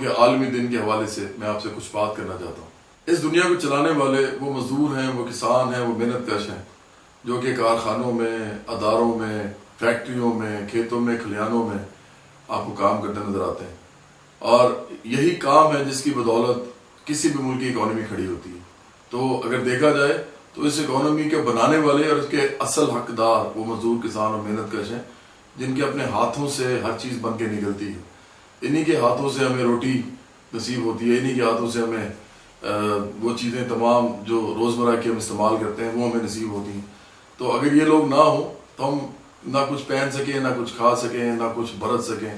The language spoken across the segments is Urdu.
کہ عالمی دن کے حوالے سے میں آپ سے کچھ بات کرنا چاہتا ہوں۔ اس دنیا کو چلانے والے وہ مزدور ہیں، وہ کسان ہیں، وہ محنت کش ہیں، جو کہ کارخانوں میں، اداروں میں، فیکٹریوں میں، کھیتوں میں، کھلیانوں میں آپ کو کام کرتے نظر آتے ہیں، اور یہی کام ہے جس کی بدولت کسی بھی ملک کی اکانومی کھڑی ہوتی ہے۔ تو اگر دیکھا جائے تو اس اکانومی کے بنانے والے اور اس کے اصل حقدار وہ مزدور، کسان اور محنت کش ہیں، جن کے اپنے ہاتھوں سے ہر چیز بن کے نکلتی ہے۔ انہی کے ہاتھوں سے ہمیں روٹی نصیب ہوتی ہے، انہی کے ہاتھوں سے ہمیں وہ چیزیں تمام جو روزمرہ کے ہم استعمال کرتے ہیں وہ ہمیں نصیب ہوتی ہیں۔ تو اگر یہ لوگ نہ ہوں تو ہم نہ کچھ پہن سکیں، نہ کچھ کھا سکیں، نہ کچھ برت سکیں۔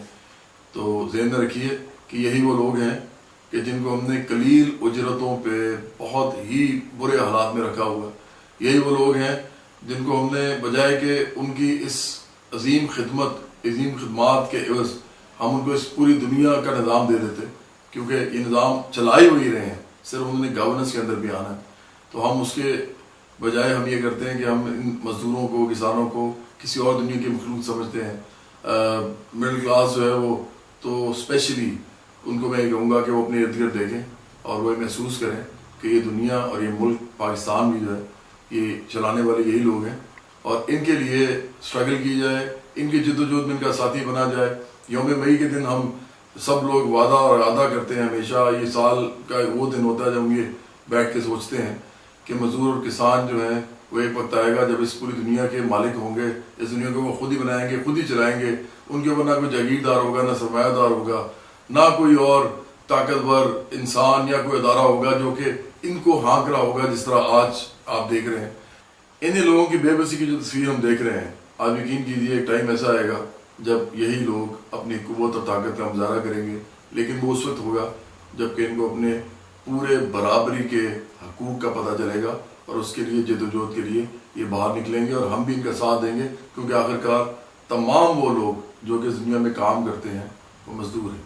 تو ذہن میں رکھیے کہ یہی وہ لوگ ہیں کہ جن کو ہم نے قلیل اجرتوں پہ بہت ہی برے حالات میں رکھا ہوا ہے۔ یہی وہ لوگ ہیں جن کو ہم نے بجائے کہ ان کی اس عظیم خدمات کے عوض ہم ان کو اس پوری دنیا کا نظام دے دیتے، کیونکہ یہ نظام چلائے ہوئی رہے ہیں، صرف انہوں نے گورننس کے اندر بھی آنا ہے۔ تو ہم اس کے بجائے ہم یہ کرتے ہیں کہ ہم ان مزدوروں کو، کسانوں کو کسی اور دنیا کی مخلوق سمجھتے ہیں۔ مڈل کلاس جو ہے وہ تو اسپیشلی ان کو میں یہ کہوں گا کہ وہ اپنے ارد گرد دیکھیں اور وہ محسوس کریں کہ یہ دنیا اور یہ ملک پاکستان بھی جو ہے یہ چلانے والے یہی لوگ ہیں، اور ان کے لیے اسٹرگل کی جائے، ان کی جد و جہد میں ان کا ساتھی بنا جائے۔ یوم مئی کے دن ہم سب لوگ وعدہ اور ارادہ کرتے ہیں، ہمیشہ یہ سال کا وہ دن ہوتا ہے جب ہم یہ بیٹھ کے سوچتے ہیں کہ مزدور اور کسان جو ہیں وہ ایک وقت آئے گا جب اس پوری دنیا کے مالک ہوں گے، اس دنیا کو وہ خود ہی بنائیں گے، خود ہی چلائیں گے، ان کے اوپر نہ کوئی جاگیردار ہوگا، نہ سرمایہ دار ہوگا، نہ کوئی اور طاقتور انسان یا کوئی ادارہ ہوگا جو کہ ان کو ہانک رہا ہوگا جس طرح آج آپ دیکھ رہے ہیں۔ انہی لوگوں کی بے بسی کی جو تصویر ہم دیکھ رہے ہیں، آپ یقین کیجئے ایک ٹائم ایسا آئے گا جب یہی لوگ اپنی قوت اور طاقت کا مظاہرہ کریں گے، لیکن وہ اس وقت ہوگا جب کہ ان کو اپنے پورے برابری کے حقوق کا پتہ چلے گا، اور اس کے لیے جد و جہد کے لیے یہ باہر نکلیں گے، اور ہم بھی ان کا ساتھ دیں گے، کیونکہ آخرکار تمام وہ لوگ جو کہ اس دنیا میں کام کرتے ہیں وہ مزدور ہیں۔